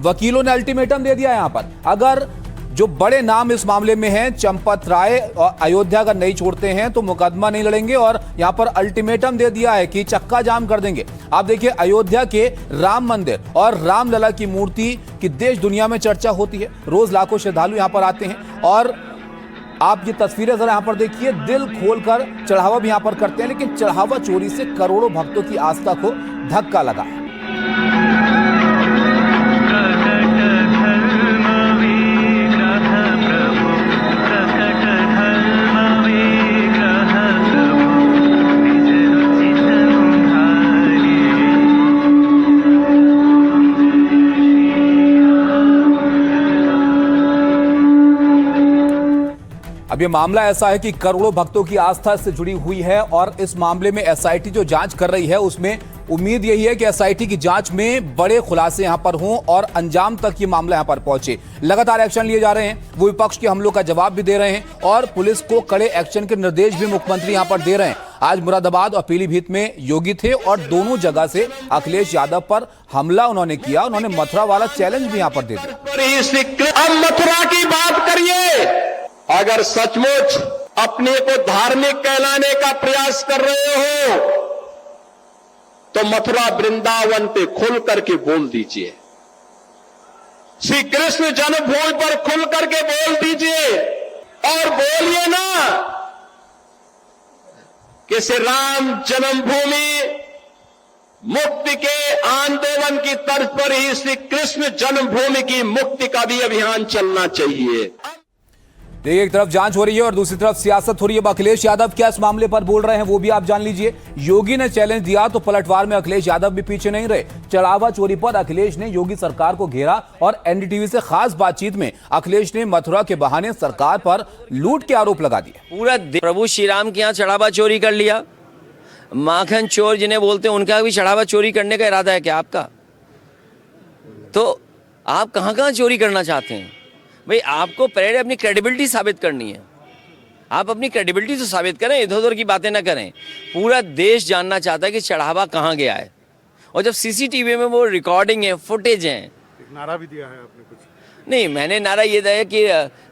वकीलों ने अल्टीमेटम दे दिया यहाँ पर। अगर जो बड़े नाम इस मामले में हैं, चंपत राय और अयोध्या अगर नहीं छोड़ते हैं तो मुकदमा नहीं लड़ेंगे, और यहां पर अल्टीमेटम दे दिया है कि चक्का जाम कर देंगे। आप देखिए, अयोध्या के राम मंदिर और रामलला की मूर्ति की देश दुनिया में चर्चा होती है, रोज लाखों श्रद्धालु यहां पर आते हैं, और आप ये तस्वीरें जरा यहां पर देखिए, दिल खोलकर चढ़ावा भी यहां पर करते हैं, लेकिन चढ़ावा चोरी से करोड़ों भक्तों की आस्था को धक्का लगा है। अब ये मामला ऐसा है कि करोड़ों भक्तों की आस्था से जुड़ी हुई है, और इस मामले में एसआईटी जो जांच कर रही है उसमें उम्मीद यही है कि एसआईटी की जांच में बड़े खुलासे यहां पर हों और अंजाम तक ये मामला यहां पर पहुंचे। लगातार एक्शन लिए जा रहे हैं, वो विपक्ष के हमलों का जवाब भी दे रहे हैं, और पुलिस को कड़े एक्शन के निर्देश भी मुख्यमंत्री यहां पर दे रहे हैं। आज मुरादाबाद और पीलीभीत में योगी थे, और दोनों जगह से अखिलेश यादव पर हमला उन्होंने किया। उन्होंने मथुरा वाला चैलेंज भी यहां पर दे दिया। अब मथुरा की बात करिए, अगर सचमुच अपने को धार्मिक कहलाने का प्रयास कर रहे हो तो मथुरा वृंदावन पे खुल करके बोल दीजिए, श्री कृष्ण जन्मभूमि पर खुल करके बोल दीजिए, और बोलिए ना कि श्री राम जन्मभूमि मुक्ति के आंदोलन की तर्ज पर ही श्री कृष्ण जन्मभूमि की मुक्ति का भी अभियान चलना चाहिए। देखिए, एक तरफ जांच हो रही है और दूसरी तरफ सियासत हो रही है। अखिलेश यादव क्या इस मामले पर बोल रहे हैं वो भी आप जान लीजिए। योगी ने चैलेंज दिया तो पलटवार में अखिलेश यादव भी पीछे नहीं रहे। चढ़ावा चोरी पर अखिलेश ने योगी सरकार को घेरा, और एनडीटीवी से खास बातचीत में अखिलेश ने मथुरा के बहाने सरकार पर लूट के आरोप लगा दिए। पूरा प्रभु श्री राम के यहाँ चढ़ावा चोरी कर लिया। माखन चोर जिन्हें बोलते हैं, उनका भी चढ़ावा चोरी करने का इरादा है क्या आपका? तो आप कहाँ कहाँ चोरी करना चाहते हैं भाई? आपको पहले अपनी क्रेडिबिलिटी साबित करनी है। आप अपनी क्रेडिबिलिटी तो साबित करें, इधर उधर की बातें ना करें। पूरा देश जानना चाहता है कि चढ़ावा कहाँ गया है, और जब सीसीटीवी में वो रिकॉर्डिंग है, फुटेज है। नारा भी दिया है आपने कुछ? नहीं, मैंने नारा ये दिया कि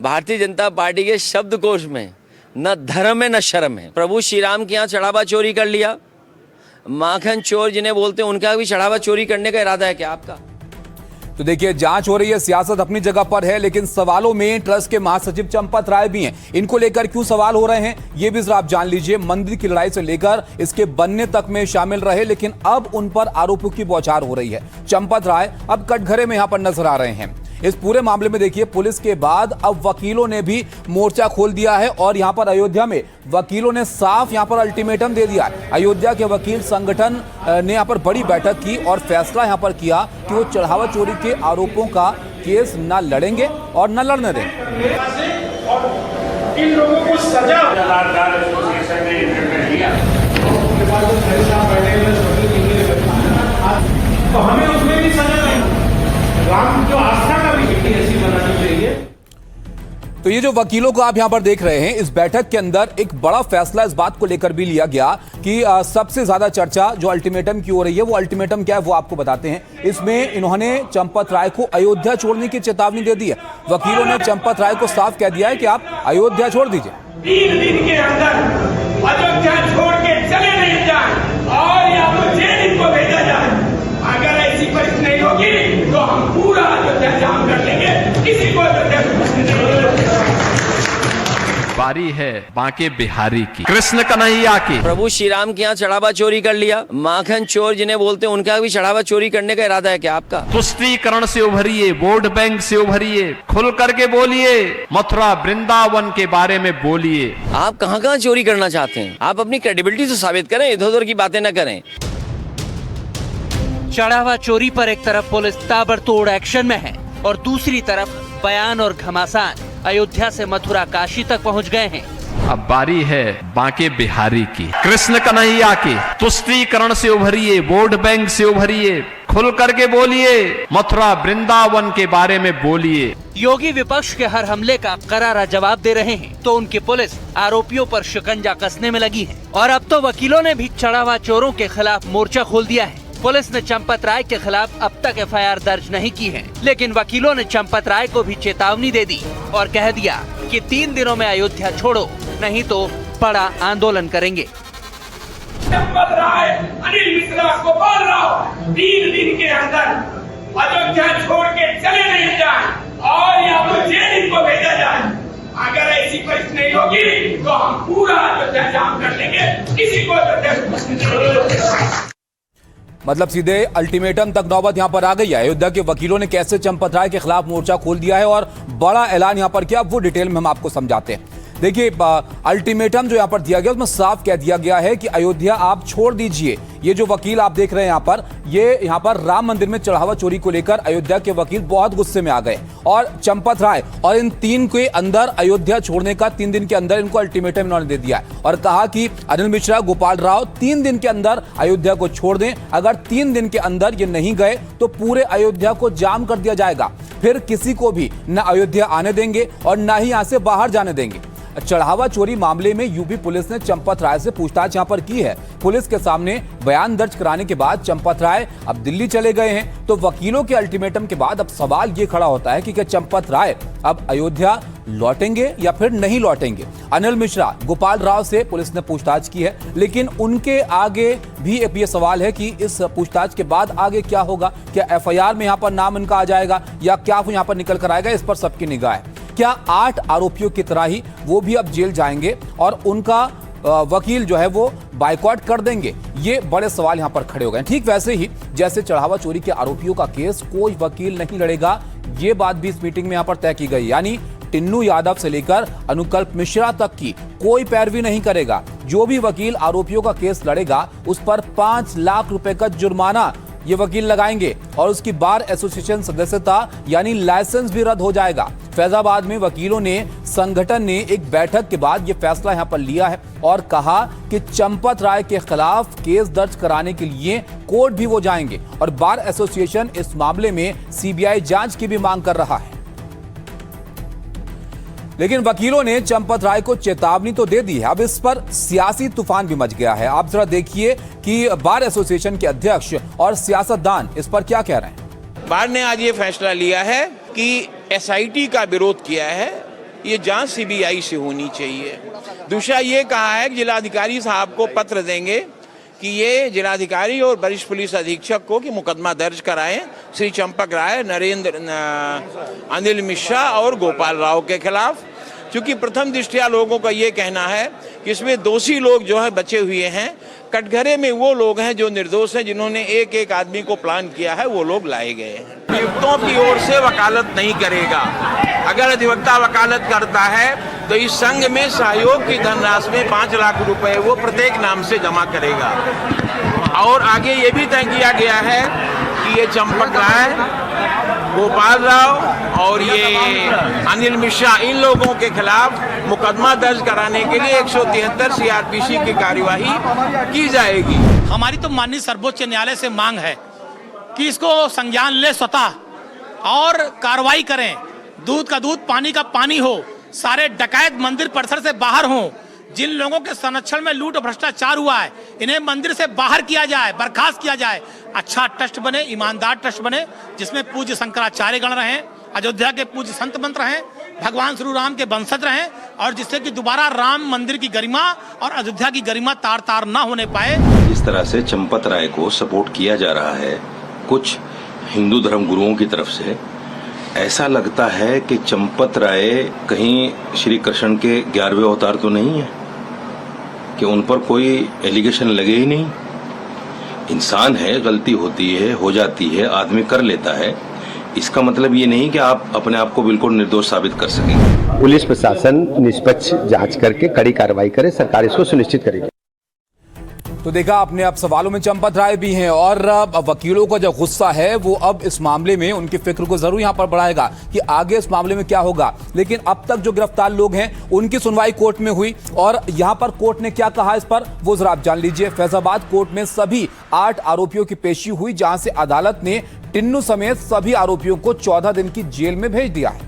भारतीय जनता पार्टी के शब्दकोश में न धर्म है न शर्म है। प्रभु श्री राम के यहाँ चढ़ावा चोरी कर लिया। माखन चोर जिन्हें बोलते हैं, उनका भी चढ़ावा चोरी करने का इरादा है क्या आपका? तो देखिए, जांच हो रही है, सियासत अपनी जगह पर है, लेकिन सवालों में ट्रस्ट के महासचिव चंपत राय भी हैं। इनको लेकर क्यों सवाल हो रहे हैं ये भी जरा आप जान लीजिए। मंदिर की लड़ाई से लेकर इसके बनने तक में शामिल रहे, लेकिन अब उन पर आरोपों की बौछार हो रही है। चंपत राय अब कटघरे में यहां पर नजर आ रहे हैं। इस पूरे मामले में देखिए, पुलिस के बाद अब वकीलों ने भी मोर्चा खोल दिया है, और यहां पर अयोध्या में वकीलों ने साफ यहां पर अल्टीमेटम दे दिया है। अयोध्या के वकील संगठन ने यहां पर बड़ी बैठक की और फैसला यहां पर किया कि वो चढ़ावा चोरी के आरोपों का केस न लड़ेंगे और न लड़ने देंगे। इन लोगों को सजा तो हमें उसमें भी सजा नहीं, राम जो आस्था का भी मिट्टी ऐसी बनानी चाहिए। तो ये जो वकीलों को आप यहां पर देख रहे हैं, इस बैठक के अंदर एक बड़ा फैसला इस बात को लेकर भी लिया गया कि सबसे ज्यादा चर्चा जो अल्टीमेटम की हो रही है, वो अल्टीमेटम क्या है वो आपको बताते हैं। इसमें इन्होंने चंपत राय को अयोध्या छोड़ने की चेतावनी दे दी है। वकीलों ने चंपत राय को साफ कह दिया है कि आप अयोध्या छोड़ दीजिए। 3 दिन के अंदर अयोध्या छोड़ के चले नहीं जाए और या तो जेल इनको भेजा जाए। अगर ऐसी परिस्थिति नहीं होगी तो हम पूरा अयोध्या जाम कर लेंगे, किसी को अयोध्या से बचने नहीं देंगे। बारी है बांके बिहारी की, कृष्ण कन्हैया की। प्रभु श्री राम के यहाँ चढ़ावा चोरी कर लिया। माखन चोर जिन्हें बोलते हैं, उनका भी चढ़ावा चोरी करने का इरादा है क्या आपका? तुष्टीकरण से उभरिए, वोट बैंक से उभरिए, खुल करके बोलिए, मथुरा वृंदावन के बारे में बोलिए। आप कहाँ कहाँ चोरी करना चाहते हैं? आप अपनी क्रेडिबिलिटी तो साबित करें, इधर उधर की बातें न करें। चढ़ावा चोरी पर एक तरफ पुलिस ताबड़तोड़ एक्शन में है, और दूसरी तरफ बयान और घमासान अयोध्या से मथुरा काशी तक पहुंच गए हैं। अब बारी है बांके बिहारी की, कृष्ण कन्हैया की। तुष्टीकरण से उभरिए, वोट बैंक से उभरिए, खुल करके बोलिए, मथुरा वृंदावन के बारे में बोलिए। योगी विपक्ष के हर हमले का करारा जवाब दे रहे हैं, तो उनकी पुलिस आरोपियों पर शिकंजा कसने में लगी है। और अब तो वकीलों ने भी चढ़ावा चोरों के खिलाफ मोर्चा खोल दिया है। पुलिस ने चंपत राय के खिलाफ अब तक एफआईआर दर्ज नहीं की है, लेकिन वकीलों ने चंपत राय को भी चेतावनी दे दी और कह दिया कि 3 दिनों में अयोध्या छोड़ो, नहीं तो बड़ा आंदोलन करेंगे। चंपत राय, अनिल मिश्रा, गोपाल राव 3 दिन के अंदर अयोध्या छोड़ के चले नहीं जाए और या तो जेल इनको भेजा जाए। अगर ऐसी परिस्थिति नहीं होगी तो हम पूरा अयोध्या जाम कर देंगे, किसी को मतलब सीधे अल्टीमेटम तक नौबत यहां पर आ गई है। अयोध्या के वकीलों ने कैसे चंपत राय के खिलाफ मोर्चा खोल दिया है और बड़ा ऐलान यहां पर किया, वो डिटेल में हम आपको समझाते हैं। देखिए, अल्टीमेटम जो यहां पर दिया गया उसमें साफ कह दिया गया है कि अयोध्या आप छोड़ दीजिए। ये जो वकील आप देख रहे हैं यहां पर, ये यहां पर राम मंदिर में चढ़ावा चोरी को लेकर अयोध्या के वकील बहुत गुस्से में आ गए और चंपत राय और इन 3 के अंदर अयोध्या छोड़ने का 3 दिन के अंदर इनको अल्टीमेटम इन्होंने दे दिया है और कहा कि अनिल मिश्रा, गोपाल राव 3 दिन के अंदर अयोध्या को छोड़ दें। अगर 3 दिन के अंदर ये नहीं गए तो पूरे अयोध्या को जाम कर दिया जाएगा, फिर किसी को भी न अयोध्या आने देंगे और न ही यहां से बाहर जाने देंगे। चढ़ावा चोरी मामले में यूपी पुलिस ने चंपत राय से पूछताछ यहां पर की है। पुलिस के सामने बयान दर्ज कराने के बाद चंपत राय अब दिल्ली चले गए हैं। तो वकीलों के अल्टीमेटम के बाद अब सवाल यह खड़ा होता है कि क्या चंपत राय अब अयोध्या लौटेंगे या फिर नहीं लौटेंगे। अनिल मिश्रा, गोपाल राव से पुलिस ने पूछताछ की है, लेकिन उनके आगे भी ये सवाल है कि इस पूछताछ के बाद आगे क्या होगा। क्या एफआईआर में यहां पर नाम इनका आ जाएगा या क्या वो यहां पर निकल कर आएगा, इस पर सबकी निगाह है। क्या 8 आरोपियों की तरह ही वो भी अब जेल जाएंगे और उनका वकील जो है वो बाइकआउट कर देंगे, ये बड़े सवाल यहां पर खड़े हो गए। ठीक वैसे ही जैसे चढ़ावा चोरी के आरोपियों का केस कोई वकील नहीं लड़ेगा, ये बात भी इस मीटिंग में यहां पर तय की गई। यानी टिन्नू यादव से लेकर अनुकल्प मिश्रा तक की कोई पैरवी नहीं करेगा। जो भी वकील आरोपियों का केस लड़ेगा उस पर 5 लाख रुपए का जुर्माना ये वकील लगाएंगे और उसकी बार एसोसिएशन सदस्यता यानी लाइसेंस भी रद्द हो जाएगा। फैजाबाद में वकीलों ने संगठन ने एक बैठक के बाद ये फैसला यहां पर लिया है और कहा कि चंपत राय के खिलाफ केस दर्ज कराने के लिए कोर्ट भी वो जाएंगे और बार एसोसिएशन इस मामले में सीबीआई जांच की भी मांग कर रहा है। लेकिन वकीलों ने चंपत राय को चेतावनी तो दे दी है, अब इस पर सियासी तूफान भी मच गया है। आप जरा देखिए कि बार एसोसिएशन के अध्यक्ष और सियासतदान इस पर क्या कह रहे हैं। बार ने आज ये फैसला लिया है कि एसआईटी का विरोध किया है, ये जांच सीबीआई से होनी चाहिए। दूसरा ये कहा है कि जिलाधिकारी साहब को पत्र देंगे कि ये जिलाधिकारी और वरिष्ठ पुलिस अधीक्षक को कि मुकदमा दर्ज कराएं श्री चंपत राय, अनिल मिश्रा और गोपाल राव के खिलाफ, क्योंकि प्रथम दृष्टया लोगों का ये कहना है कि इसमें दोषी लोग जो है बचे हुए हैं। कटघरे में वो लोग हैं जो निर्दोष हैं, जिन्होंने एक एक आदमी को प्लान किया है, वो लोग लाए गए हैं। अभियुक्तों की ओर से वकालत नहीं करेगा। अगर अधिवक्ता वकालत करता है तो इस संघ में सहयोग की धनराशि में 5 लाख रुपए वो प्रत्येक नाम से जमा करेगा। और आगे ये भी तय किया गया है कि ये चंपत राय, गोपाल राव और ये अनिल मिश्रा, इन लोगों के खिलाफ मुकदमा दर्ज कराने के लिए 173 सीआरपीसी की कार्यवाही की जाएगी। हमारी तो माननीय सर्वोच्च न्यायालय से मांग है कि इसको संज्ञान ले स्वतः और कार्रवाई करें। दूध का दूध, पानी का पानी हो, सारे डकैत मंदिर परिसर से बाहर हों। जिन लोगों के संरक्षण में लूट और भ्रष्टाचार हुआ है, इन्हें मंदिर से बाहर किया जाए, बर्खास्त किया जाए। अच्छा ट्रस्ट बने, ईमानदार ट्रस्ट बने, जिसमें पूज्य शंकराचार्य गण रहें, अयोध्या के पूज्य संत मंत्र रहें, भगवान श्री राम के वंशज रहें और जिससे कि दोबारा राम मंदिर की गरिमा और अयोध्या की गरिमा तार तार ना होने पाए। इस तरह से चंपत राय को सपोर्ट किया जा रहा है कुछ हिंदू धर्म गुरुओं की तरफ से, ऐसा लगता है कि चंपत राय कहीं श्री कृष्ण के 11वें अवतार तो नहीं है कि उन पर कोई एलिगेशन लगे ही नहीं। इंसान है, गलती होती है, हो जाती है, आदमी कर लेता है। इसका मतलब ये नहीं कि आप अपने आप को बिल्कुल निर्दोष साबित कर सकेंगे। पुलिस प्रशासन निष्पक्ष जांच करके कड़ी कार्रवाई करे, सरकार इसको सुनिश्चित करेगी। तो देखा आपने, अब सवालों में चंपत राय भी हैं और वकीलों का जो गुस्सा है वो अब इस मामले में उनकी फिक्र को जरूर यहां पर बढ़ाएगा कि आगे इस मामले में क्या होगा। लेकिन अब तक जो गिरफ्तार लोग हैं उनकी सुनवाई कोर्ट में हुई और यहां पर कोर्ट ने क्या कहा इस पर वो जरा आप जान लीजिए। फैजाबाद कोर्ट में सभी 8 आरोपियों की पेशी हुई, जहां से अदालत ने टिन्नू समेत सभी आरोपियों को 14 दिन की जेल में भेज दिया है।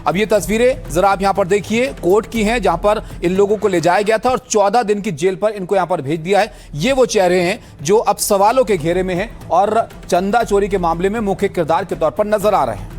अब ये तस्वीरें जरा आप यहां पर देखिए, कोर्ट की हैं जहां पर इन लोगों को ले जाया गया था और 14 दिन की जेल पर इनको यहां पर भेज दिया है। ये वो चेहरे हैं जो अब सवालों के घेरे में हैं और चंदा चोरी के मामले में मुख्य किरदार के तौर पर नजर आ रहे हैं।